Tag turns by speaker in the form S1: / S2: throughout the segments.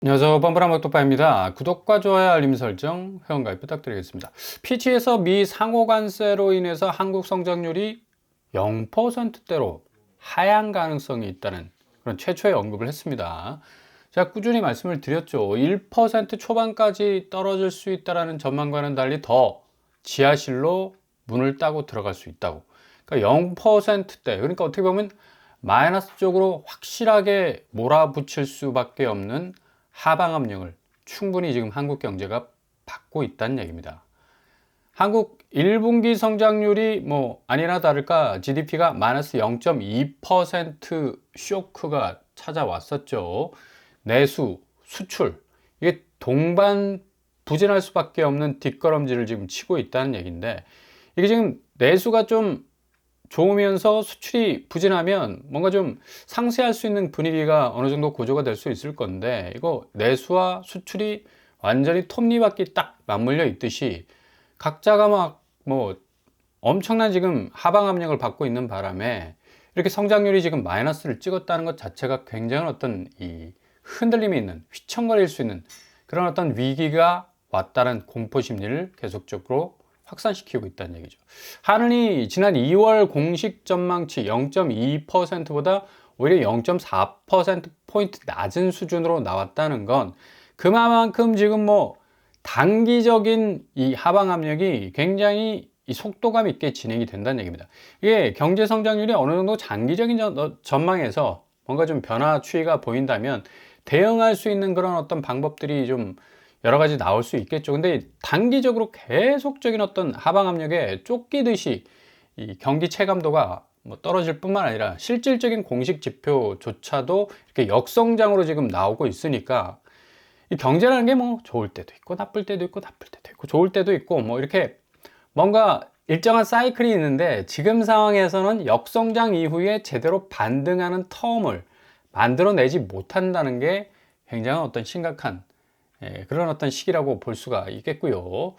S1: 안녕하세요. 뻔뻔한 먹도빠입니다. 구독과 좋아요, 알림 설정, 회원가입 부탁드리겠습니다. 피치에서 미 상호 관세로 인해서 한국 성장률이 0%대로 하향 가능성이 있다는 그런 최초의 언급을 했습니다. 제가 꾸준히 말씀을 드렸죠. 1% 초반까지 떨어질 수 있다는 전망과는 달리 더 지하실로 문을 따고 들어갈 수 있다고. 그러니까 0%대, 그러니까 어떻게 보면 마이너스 쪽으로 확실하게 몰아붙일 수밖에 없는 하방 압력을 충분히 지금 한국 경제가 받고 있다는 얘기입니다. 한국 1분기 성장률이 뭐 아니나 다를까 GDP가 마이너스 0.2% 쇼크가 찾아왔었죠. 내수, 수출, 이게 동반 부진할 수밖에 없는 뒷걸음질을 지금 치고 있다는 얘기인데, 이게 지금 내수가 좀 좋으면서 수출이 부진하면 뭔가 좀 상쇄할 수 있는 분위기가 어느 정도 고조가 될 수 있을 건데, 이거 내수와 수출이 완전히 톱니바퀴 딱 맞물려 있듯이 각자가 막 뭐 엄청난 지금 하방 압력을 받고 있는 바람에 이렇게 성장률이 지금 마이너스를 찍었다는 것 자체가 굉장한 어떤 이 흔들림이 있는, 휘청거릴 수 있는 그런 어떤 위기가 왔다는 공포 심리를 계속적으로 확산시키고 있다는 얘기죠. 한은이 지난 2월 공식 전망치 0.2%보다 오히려 0.4%포인트 낮은 수준으로 나왔다는 건 그만큼 지금 뭐 단기적인 이 하방 압력이 굉장히 이 속도감 있게 진행이 된다는 얘기입니다. 이게 경제 성장률이 어느 정도 장기적인 전망에서 뭔가 좀 변화 추이가 보인다면 대응할 수 있는 그런 어떤 방법들이 좀 여러 가지 나올 수 있겠죠. 근데 단기적으로 계속적인 어떤 하방 압력에 쫓기듯이 이 경기 체감도가 뭐 떨어질 뿐만 아니라 실질적인 공식 지표조차도 이렇게 역성장으로 지금 나오고 있으니까, 이 경제라는 게 뭐 좋을 때도 있고 나쁠 때도 있고 나쁠 때도 있고 좋을 때도 있고 뭐 이렇게 뭔가 일정한 사이클이 있는데, 지금 상황에서는 역성장 이후에 제대로 반등하는 텀을 만들어내지 못한다는 게 굉장히 어떤 심각한 그런 어떤 시기라고 볼 수가 있겠고요.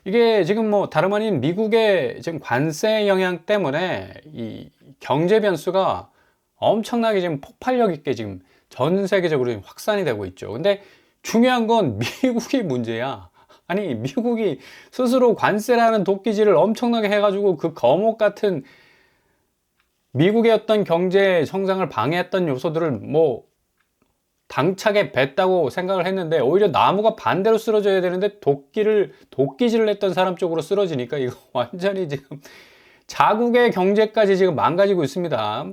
S1: 이게 지금 뭐 다름 아닌 미국의 지금 관세 영향 때문에 이 경제 변수가 엄청나게 지금 폭발력 있게 지금 전 세계적으로 지금 확산이 되고 있죠. 근데 중요한 건 미국이 문제야. 아니, 미국이 스스로 관세라는 도끼질을 엄청나게 해가지고 그 거목 같은 미국의 어떤 경제 성장을 방해했던 요소들을 뭐 당차게 뱉다고 생각을 했는데, 오히려 나무가 반대로 쓰러져야 되는데 도끼질을 했던 사람 쪽으로 쓰러지니까 이거 완전히 지금 자국의 경제까지 지금 망가지고 있습니다.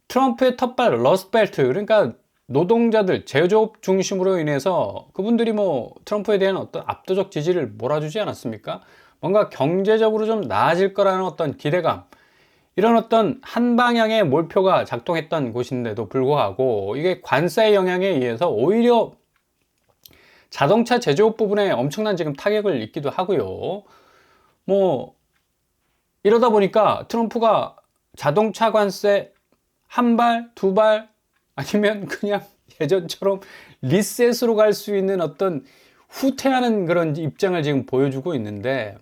S1: 트럼프의 텃발 러스트벨트, 그러니까 노동자들, 제조업 중심으로 인해서 그분들이 뭐 트럼프에 대한 어떤 압도적 지지를 몰아주지 않았습니까? 뭔가 경제적으로 좀 나아질 거라는 어떤 기대감, 이런 어떤 한 방향의 몰표가 작동했던 곳인데도 불구하고 이게 관세의 영향에 의해서 오히려 자동차 제조업 부분에 엄청난 지금 타격을 입기도 하고요. 뭐 이러다 보니까 트럼프가 자동차 관세 한 발, 두 발, 아니면 그냥 예전처럼 리셋으로 갈 수 있는 어떤 후퇴하는 그런 입장을 지금 보여주고 있는데,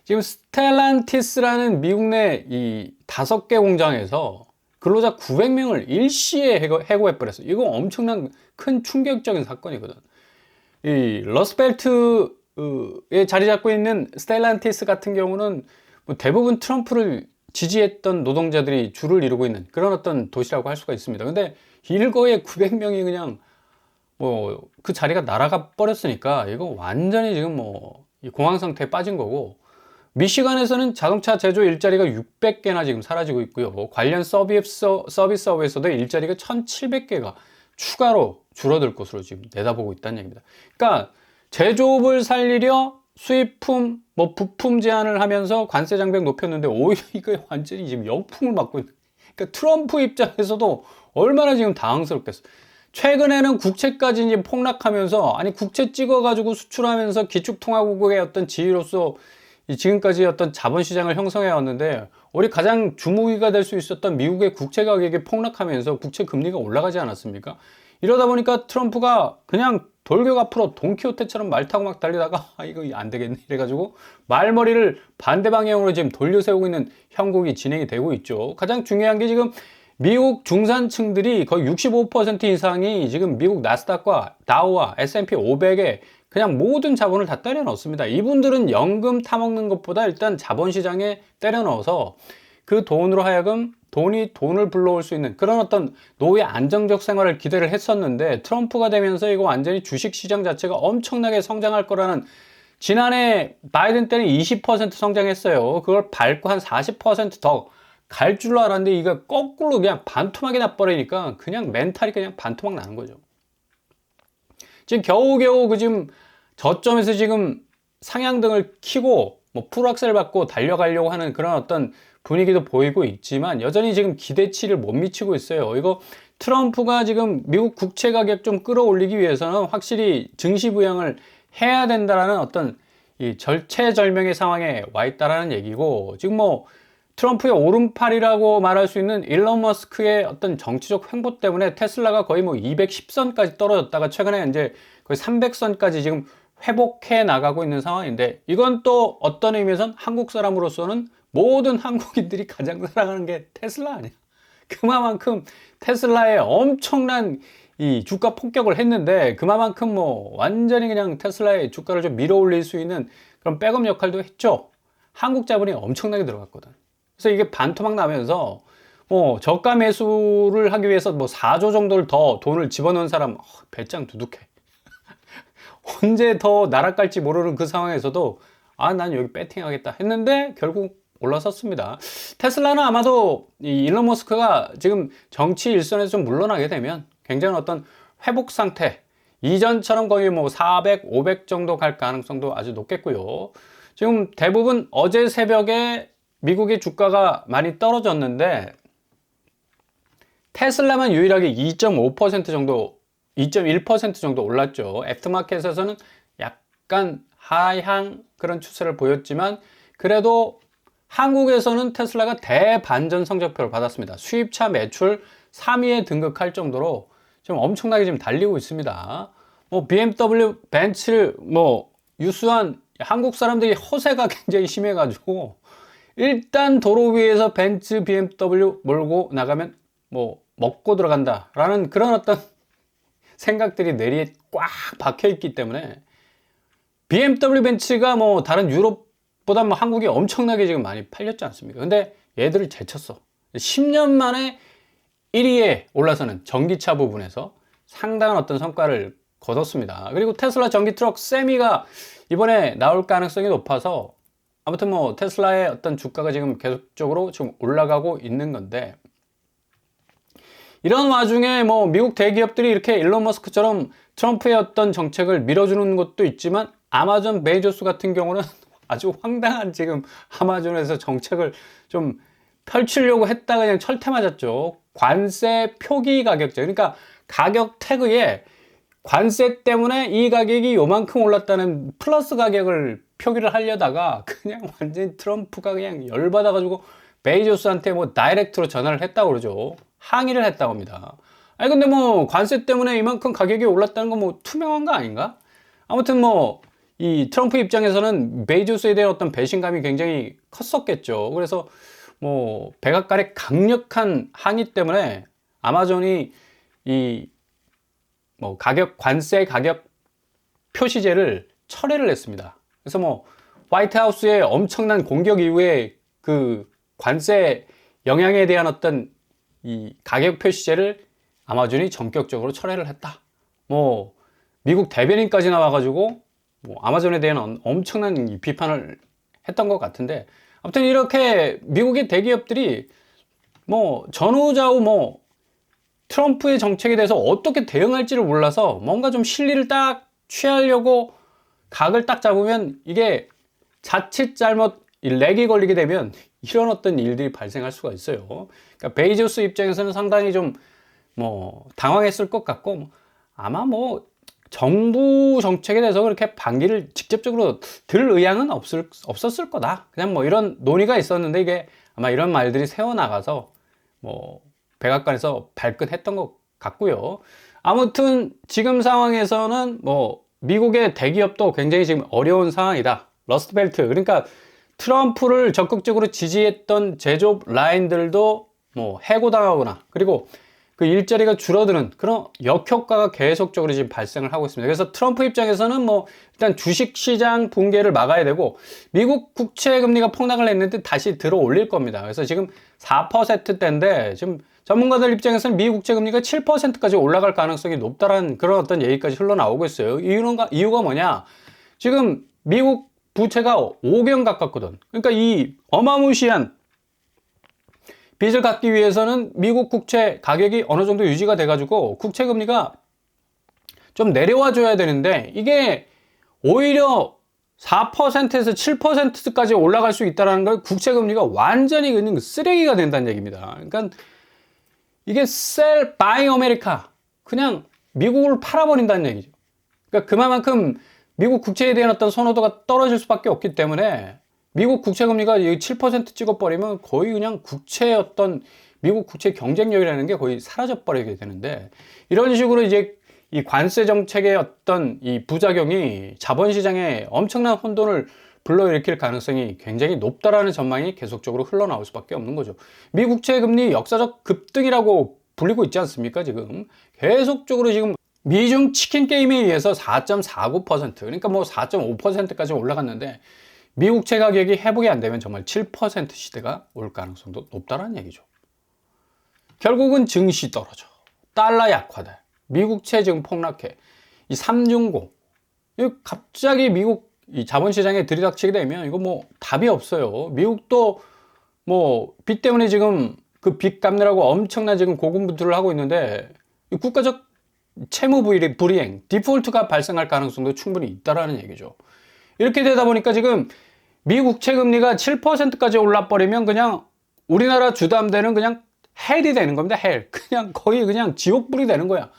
S1: 지금 스텔란티스라는 미국 내 이 5개 공장에서 근로자 900명을 일시에 해고해 버렸어요. 이거 엄청난 큰 충격적인 사건이거든. 이 러스벨트에 자리 잡고 있는 스텔란티스 같은 경우는 뭐 대부분 트럼프를 지지했던 노동자들이 주를 이루고 있는 그런 어떤 도시라고 할 수가 있습니다. 근데 일거에 900명이 그냥 뭐 그 자리가 날아가 버렸으니까 이거 완전히 지금 뭐 공황 상태에 빠진 거고, 미시간에서는 자동차 제조 일자리가 600개나 지금 사라지고 있고요. 관련 서비스업에서도 일자리가 1700개가 추가로 줄어들 것으로 지금 내다보고 있다는 얘기입니다. 그러니까 제조업을 살리려 수입품, 뭐 부품 제한을 하면서 관세 장벽 높였는데 오히려 이거 완전히 지금 역풍을 맞고 있는. 그러니까 트럼프 입장에서도 얼마나 지금 당황스럽겠어. 최근에는 국채까지 이제 폭락하면서, 아니 국채 찍어가지고 수출하면서 기축통화국의 어떤 지위로서 지금까지 어떤 자본시장을 형성해 왔는데, 우리 가장 주목이가 될 수 있었던 미국의 국채 가격이 폭락하면서 국채 금리가 올라가지 않았습니까? 이러다 보니까 트럼프가 그냥 돌격 앞으로 돈키호테처럼 말 타고 막 달리다가 이거 안 되겠네 이래가지고 말머리를 반대 방향으로 지금 돌려 세우고 있는 형국이 진행이 되고 있죠. 가장 중요한 게 지금 미국 중산층들이 거의 65% 이상이 지금 미국 나스닥과 다우와 S&P 500에 그냥 모든 자본을 다 때려 넣습니다. 이분들은 연금 타먹는 것보다 일단 자본시장에 때려 넣어서 그 돈으로 하여금 돈을 불러올 수 있는 그런 어떤 노후의 안정적 생활을 기대를 했었는데, 트럼프가 되면서 이거 완전히 주식시장 자체가 엄청나게 성장할 거라는, 지난해 바이든 때는 20% 성장했어요. 그걸 밟고 한 40% 더 갈 줄로 알았는데 이거 거꾸로 그냥 반토막이 나버리니까 그냥 멘탈이 그냥 반토막 나는 거죠. 지금 겨우겨우 그 지금 저점에서 지금 상향등을 켜고 뭐 풀악셀 받고 달려가려고 하는 그런 어떤 분위기도 보이고 있지만 여전히 지금 기대치를 못 미치고 있어요. 이거 트럼프가 지금 미국 국채 가격 좀 끌어올리기 위해서는 확실히 증시 부양을 해야 된다라는 어떤 이 절체절명의 상황에 와 있다라는 얘기고, 지금 뭐 트럼프의 오른팔이라고 말할 수 있는 일론 머스크의 어떤 정치적 횡보 때문에 테슬라가 거의 뭐 210선까지 떨어졌다가 최근에 이제 거의 300선까지 지금 회복해 나가고 있는 상황인데, 이건 또 어떤 의미에선 한국 사람으로서는 모든 한국인들이 가장 사랑하는 게 테슬라 아니야. 그만큼 테슬라에 엄청난 이 주가 폭격을 했는데, 그만큼 뭐 완전히 그냥 테슬라의 주가를 좀 밀어 올릴 수 있는 그런 백업 역할도 했죠. 한국 자본이 엄청나게 들어갔거든. 그래서 이게 반토막 나면서 뭐 저가 매수를 하기 위해서 뭐 4조 정도를 더 돈을 집어넣은 사람 배짱 두둑해. 언제 더 날아갈지 모르는 그 상황에서도 난 여기 배팅하겠다 했는데 결국 올라섰습니다. 테슬라는 아마도 이 일론 머스크가 지금 정치 일선에서 좀 물러나게 되면 굉장히 어떤 회복 상태, 이전처럼 거의 뭐 400, 500 정도 갈 가능성도 아주 높겠고요. 지금 대부분 어제 새벽에 미국의 주가가 많이 떨어졌는데 테슬라만 유일하게 2.5% 정도, 2.1% 정도 올랐죠. 애프터마켓에서는 약간 하향 그런 추세를 보였지만 그래도 한국에서는 테슬라가 대반전 성적표를 받았습니다. 수입차 매출 3위에 등극할 정도로 지금 엄청나게 지금 달리고 있습니다. 뭐 BMW, 벤츠, 뭐 유수한 한국 사람들이 허세가 굉장히 심해가지고 일단 도로 위에서 벤츠, BMW 몰고 나가면 뭐 먹고 들어간다라는 그런 어떤 생각들이 내리에 꽉 박혀 있기 때문에 BMW, 벤츠가 뭐 다른 유럽보다 뭐 한국이 엄청나게 지금 많이 팔렸지 않습니까? 근데 얘들을 제쳤어. 10년 만에 1위에 올라서는 전기차 부분에서 상당한 어떤 성과를 거뒀습니다. 그리고 테슬라 전기 트럭 세미가 이번에 나올 가능성이 높아서 아무튼 뭐 테슬라의 어떤 주가가 지금 계속적으로 지금 올라가고 있는 건데, 이런 와중에 뭐 미국 대기업들이 이렇게 일론 머스크처럼 트럼프의 어떤 정책을 밀어주는 것도 있지만 아마존 베이조스 같은 경우는 아주 황당한 지금 아마존에서 정책을 좀 펼치려고 했다가 그냥 철퇴 맞았죠. 관세 표기 가격제, 그러니까 가격 태그에 관세 때문에 이 가격이 요만큼 올랐다는 플러스 가격을 표기를 하려다가 그냥 완전히 트럼프가 그냥 열받아가지고 베이조스한테 뭐 다이렉트로 전화를 했다고 그러죠. 항의를 했다고 합니다. 아니 근데 뭐 관세 때문에 이만큼 가격이 올랐다는 건 뭐 투명한 거 아닌가? 아무튼 뭐 이 트럼프 입장에서는 베이조스에 대한 어떤 배신감이 굉장히 컸었겠죠. 그래서 뭐 백악관의 강력한 항의 때문에 아마존이 이 뭐 관세 가격 표시제를 철회를 했습니다. 그래서 뭐 화이트하우스의 엄청난 공격 이후에 그 관세 영향에 대한 어떤 이 가격 표시제를 아마존이 전격적으로 철회를 했다. 뭐 미국 대변인까지 나와가지고 뭐 아마존에 대한 엄청난 비판을 했던 것 같은데, 아무튼 이렇게 미국의 대기업들이 뭐 전후좌우 뭐 트럼프의 정책에 대해서 어떻게 대응할지를 몰라서 뭔가 좀 실리를 딱 취하려고 각을 딱 잡으면 이게 자칫 잘못 렉이 걸리게 되면 이런 어떤 일들이 발생할 수가 있어요. 그러니까 베이조스 입장에서는 상당히 좀 뭐 당황했을 것 같고, 아마 뭐 정부 정책에 대해서 그렇게 반기를 직접적으로 들 의향은 없었을 거다. 그냥 뭐 이런 논의가 있었는데 이게 아마 이런 말들이 새어나가서 뭐 백악관에서 발끈했던 것 같고요. 아무튼 지금 상황에서는 뭐 미국의 대기업도 굉장히 지금 어려운 상황이다. 러스트벨트, 그러니까 트럼프를 적극적으로 지지했던 제조업 라인들도 뭐 해고당하거나 그리고 그 일자리가 줄어드는 그런 역효과가 계속적으로 지금 발생을 하고 있습니다. 그래서 트럼프 입장에서는 뭐 일단 주식시장 붕괴를 막아야 되고 미국 국채 금리가 폭락을 했는데 다시 들어 올릴 겁니다. 그래서 지금 4%대인데 지금 전문가들 입장에서는 미국 국채 금리가 7%까지 올라갈 가능성이 높다라는 그런 어떤 얘기까지 흘러나오고 있어요. 이유가 뭐냐? 지금 미국 부채가 5경 가깝거든. 그러니까 이 어마무시한 빚을 갚기 위해서는 미국 국채 가격이 어느 정도 유지가 돼가지고 국채 금리가 좀 내려와 줘야 되는데 이게 오히려 4%에서 7%까지 올라갈 수 있다는 걸 국채 금리가 완전히 그냥 쓰레기가 된다는 얘기입니다. 그러니까 이게 sell buy America, 그냥 미국을 팔아버린다는 얘기죠. 그러니까 그만큼 미국 국채에 대한 어떤 선호도가 떨어질 수밖에 없기 때문에 미국 국채 금리가 7% 찍어버리면 거의 그냥 국채의 어떤 미국 국채 경쟁력이라는 게 거의 사라져 버리게 되는데, 이런 식으로 이제 이 관세 정책의 어떤 이 부작용이 자본시장에 엄청난 혼돈을 불러일으킬 가능성이 굉장히 높다라는 전망이 계속적으로 흘러나올 수밖에 없는 거죠. 미국채 금리 역사적 급등이라고 불리고 있지 않습니까? 지금 계속적으로 지금 미중 치킨 게임에 의해서 4.49%, 그러니까 뭐 4.5%까지 올라갔는데 미국채 가격이 회복이 안 되면 정말 7% 시대가 올 가능성도 높다는 얘기죠. 결국은 증시 떨어져, 달러 약화돼, 미국채 지금 폭락해, 이 삼중고, 갑자기 미국 이 자본시장에 들이닥치게 되면 이거 뭐 답이 없어요. 미국도 뭐 빚 때문에 지금 그 빚 갚느라고 엄청난 지금 고군분투를 하고 있는데 국가적 채무 불이행, 디폴트가 발생할 가능성도 충분히 있다라는 얘기죠. 이렇게 되다 보니까 지금 미국 채금리가 7%까지 올라버리면 그냥 우리나라 주담대는 그냥 헬이 되는 겁니다. 헬. 그냥 거의 그냥 지옥불이 되는 거야.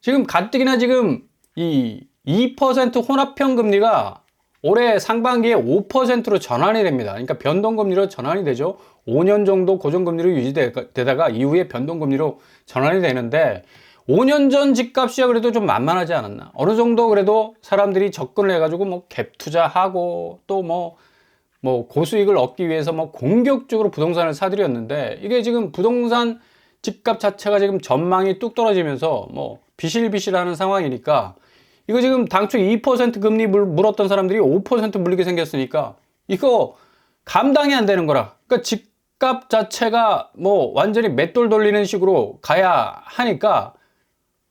S1: 지금 가뜩이나 지금 이 2% 혼합형 금리가 올해 상반기에 5%로 전환이 됩니다. 그러니까 변동금리로 전환이 되죠. 5년 정도 고정금리로 유지되다가 이후에 변동금리로 전환이 되는데, 5년 전 집값이야 그래도 좀 만만하지 않았나. 어느 정도 그래도 사람들이 접근을 해가지고 뭐 갭 투자하고 또 뭐 고수익을 얻기 위해서 뭐 공격적으로 부동산을 사들였는데, 이게 지금 부동산 집값 자체가 지금 전망이 뚝 떨어지면서 뭐 비실비실하는 상황이니까, 이거 지금 당초 2% 금리 물었던 사람들이 5% 물리게 생겼으니까 이거 감당이 안 되는 거라. 그러니까 집값 자체가 뭐 완전히 맷돌 돌리는 식으로 가야 하니까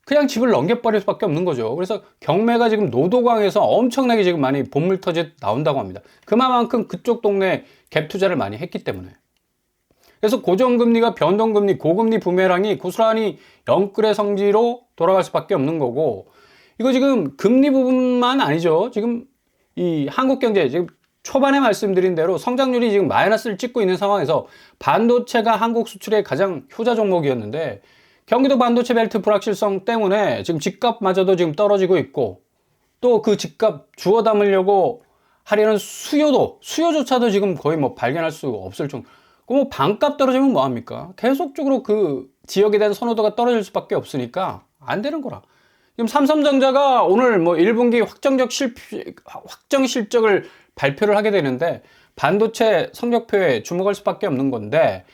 S1: 그냥 집을 넘겨버릴 수밖에 없는 거죠. 그래서 경매가 지금 노도광에서 엄청나게 지금 많이 본물터지 나온다고 합니다. 그만큼 그쪽 동네 갭 투자를 많이 했기 때문에. 그래서 고정금리가 변동금리, 고금리 부메랑이 고스란히 영끌의 성지로 돌아갈 수밖에 없는 거고, 이거 지금 금리 부분만 아니죠. 지금 이 한국 경제 지금 초반에 말씀드린 대로 성장률이 지금 마이너스를 찍고 있는 상황에서 반도체가 한국 수출의 가장 효자 종목이었는데, 경기도 반도체 벨트 불확실성 때문에 지금 집값마저도 지금 떨어지고 있고, 또 그 집값 주워 담으려고 하려는 수요조차도 지금 거의 뭐 발견할 수 없을 정도. 뭐 반값 떨어지면 뭐합니까? 계속적으로 그 지역에 대한 선호도가 떨어질 수밖에 없으니까 안 되는 거라. 지금 삼성전자가 오늘 뭐 1분기 확정 실적을 발표를 하게 되는데, 반도체 성적표에 주목할 수밖에 없는 건데,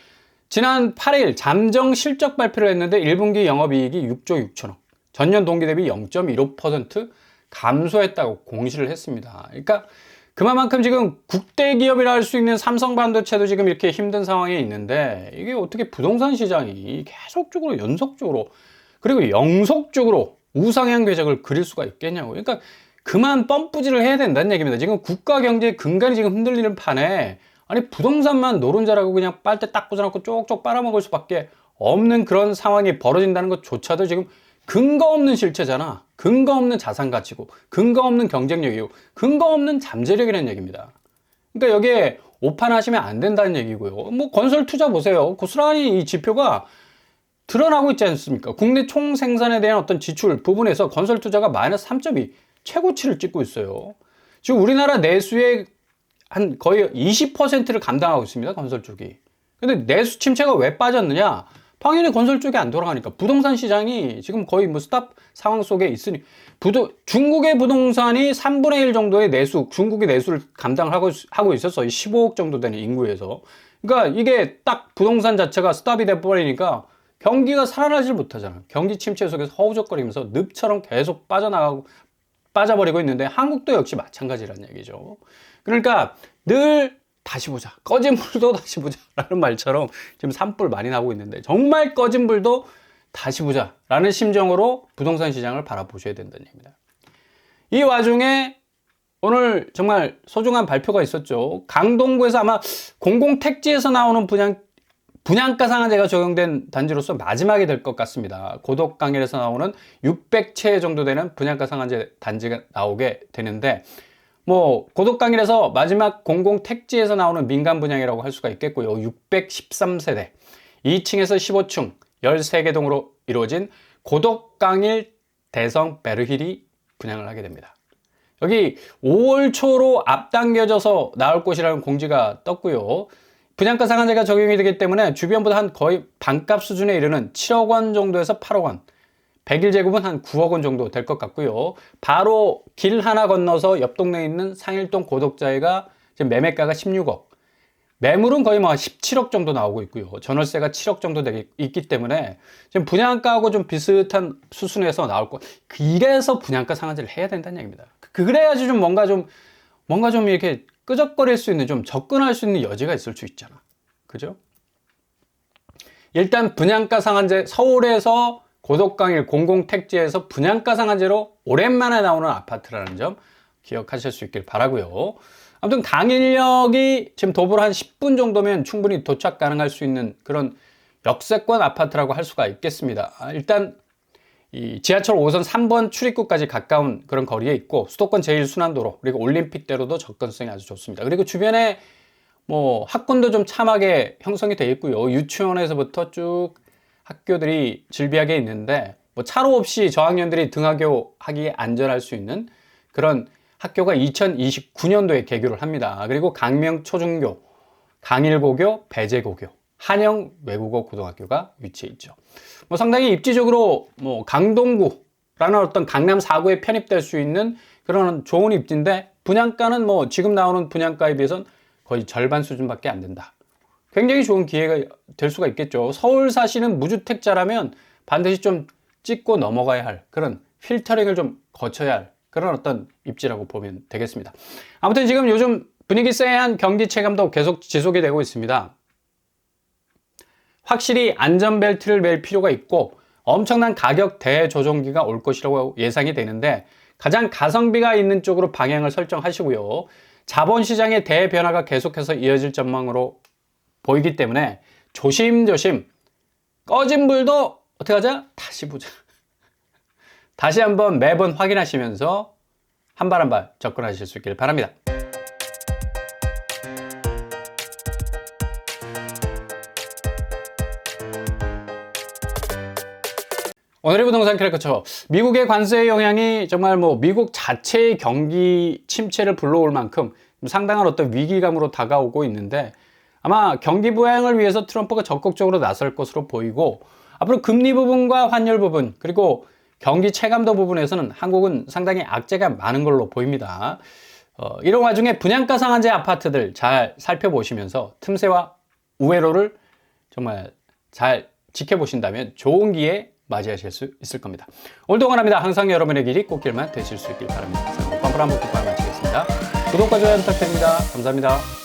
S1: 지난 8일 잠정 실적 발표를 했는데 1분기 영업이익이 6조 6천억, 전년 동기 대비 0.15% 감소했다고 공시를 했습니다. 그러니까 그만큼 지금 국대 기업이라 할 수 있는 삼성반도체도 지금 이렇게 힘든 상황에 있는데, 이게 어떻게 부동산 시장이 계속적으로 연속적으로 그리고 영속적으로 우상향 궤적을 그릴 수가 있겠냐고. 그러니까 그만 펌프질을 해야 된다는 얘기입니다. 지금 국가 경제의 근간이 지금 흔들리는 판에, 아니 부동산만 노른자라고 그냥 빨대 딱 꽂아놓고 쪽쪽 빨아먹을 수밖에 없는 그런 상황이 벌어진다는 것조차도 지금 근거 없는 실체잖아. 근거 없는 자산 가치고, 근거 없는 경쟁력이고, 근거 없는 잠재력이라는 얘기입니다. 그러니까 여기에 오판하시면 안 된다는 얘기고요. 뭐 건설 투자 보세요. 고스란히 이 지표가 드러나고 있지 않습니까? 국내 총 생산에 대한 어떤 지출 부분에서 건설 투자가 마이너스 3.2 최고치를 찍고 있어요. 지금 우리나라 내수의 한 거의 20%를 감당하고 있습니다. 건설 쪽이. 근데 내수 침체가 왜 빠졌느냐? 당연히 건설 쪽이 안 돌아가니까. 부동산 시장이 지금 거의 뭐 스탑 상황 속에 있으니, 중국의 부동산이 3분의 1 정도의 중국의 내수를 감당을 하고 있었어. 15억 정도 되는 인구에서. 그러니까 이게 딱 부동산 자체가 스탑이 돼버리니까 경기가 살아나질 못하잖아. 경기 침체 속에서 허우적거리면서 늪처럼 계속 빠져버리고 있는데 한국도 역시 마찬가지라는 얘기죠. 그러니까 늘 다시 보자. 꺼진 불도 다시 보자. 라는 말처럼 지금 산불 많이 나고 있는데 정말 꺼진 불도 다시 보자. 라는 심정으로 부동산 시장을 바라보셔야 된다는 얘기입니다. 이 와중에 오늘 정말 소중한 발표가 있었죠. 강동구에서 아마 공공택지에서 나오는 분양가 상한제가 적용된 단지로서 마지막이 될 것 같습니다. 고덕강일에서 나오는 600채 정도 되는 분양가 상한제 단지가 나오게 되는데 뭐 고덕강일에서 마지막 공공택지에서 나오는 민간 분양이라고 할 수가 있겠고요. 613세대 2층에서 15층 13개 동으로 이루어진 고덕강일 대성 베르힐이 분양을 하게 됩니다. 여기 5월 초로 앞당겨져서 나올 곳이라는 공지가 떴고요. 분양가 상한제가 적용이 되기 때문에 주변보다 한 거의 반값 수준에 이르는 7억 원 정도에서 8억 원, 101제곱은 한 9억 원 정도 될 것 같고요. 바로 길 하나 건너서 옆 동네에 있는 상일동 고덕자이가 지금 매매가가 16억, 매물은 거의 뭐 17억 정도 나오고 있고요. 전월세가 7억 정도 있기 때문에 지금 분양가하고 좀 비슷한 수순에서 나올 거. 이래서 분양가 상한제를 해야 된다는 얘기입니다. 그래야지 좀 뭔가 좀 이렇게 끄적거릴 수 있는, 좀 접근할 수 있는 여지가 있을 수 있잖아. 그죠? 일단 분양가 상한제, 서울에서 고덕강일 공공택지에서 분양가 상한제로 오랜만에 나오는 아파트라는 점 기억하실 수 있길 바라고요. 아무튼 강일역이 지금 도보로 한 10분 정도면 충분히 도착 가능할 수 있는 그런 역세권 아파트라고 할 수가 있겠습니다. 일단 이 지하철 5선 3번 출입구까지 가까운 그런 거리에 있고 수도권 제1순환도로 그리고 올림픽대로도 접근성이 아주 좋습니다. 그리고 주변에 뭐 학군도 좀 참하게 형성이 되어 있고요. 유치원에서부터 쭉 학교들이 질비하게 있는데 뭐 차로 없이 저학년들이 등하교 하기에 안전할 수 있는 그런 학교가 2029년도에 개교를 합니다. 그리고 강명초중교, 강일고교, 배재고교, 한영 외국어 고등학교가 위치해 있죠. 뭐 상당히 입지적으로 뭐 강동구라는 어떤 강남 4구에 편입될 수 있는 그런 좋은 입지인데 분양가는 뭐 지금 나오는 분양가에 비해서는 거의 절반 수준밖에 안 된다. 굉장히 좋은 기회가 될 수가 있겠죠. 서울 사시는 무주택자라면 반드시 좀 찍고 넘어가야 할 그런 필터링을 좀 거쳐야 할 그런 어떤 입지라고 보면 되겠습니다. 아무튼 지금 요즘 분위기 쎄한 경기 체감도 계속 지속이 되고 있습니다. 확실히 안전벨트를 맬 필요가 있고 엄청난 가격 대조정기가 올 것이라고 예상이 되는데 가장 가성비가 있는 쪽으로 방향을 설정하시고요. 자본시장의 대변화가 계속해서 이어질 전망으로 보이기 때문에 조심조심 꺼진 불도 어떻게 하자? 다시 보자. 다시 한번 매번 확인하시면서 한 발 한 발 접근하실 수 있길 바랍니다. 오늘의 부동산 캐릭터처 미국의 관세의 영향이 정말 뭐 미국 자체의 경기 침체를 불러올 만큼 상당한 어떤 위기감으로 다가오고 있는데 아마 경기 부양을 위해서 트럼프가 적극적으로 나설 것으로 보이고 앞으로 금리 부분과 환율 부분 그리고 경기 체감도 부분에서는 한국은 상당히 악재가 많은 걸로 보입니다. 이런 와중에 분양가 상한제 아파트들 잘 살펴보시면서 틈새와 우회로를 정말 잘 지켜보신다면 좋은 기회 맞이하실 수 있을 겁니다. 오늘도 원합니다. 항상 여러분의 길이 꽃길만 되실 수 있길 바랍니다. 뻔뻔한 목표만 마치겠습니다. 구독과 좋아요 부탁드립니다. 감사합니다.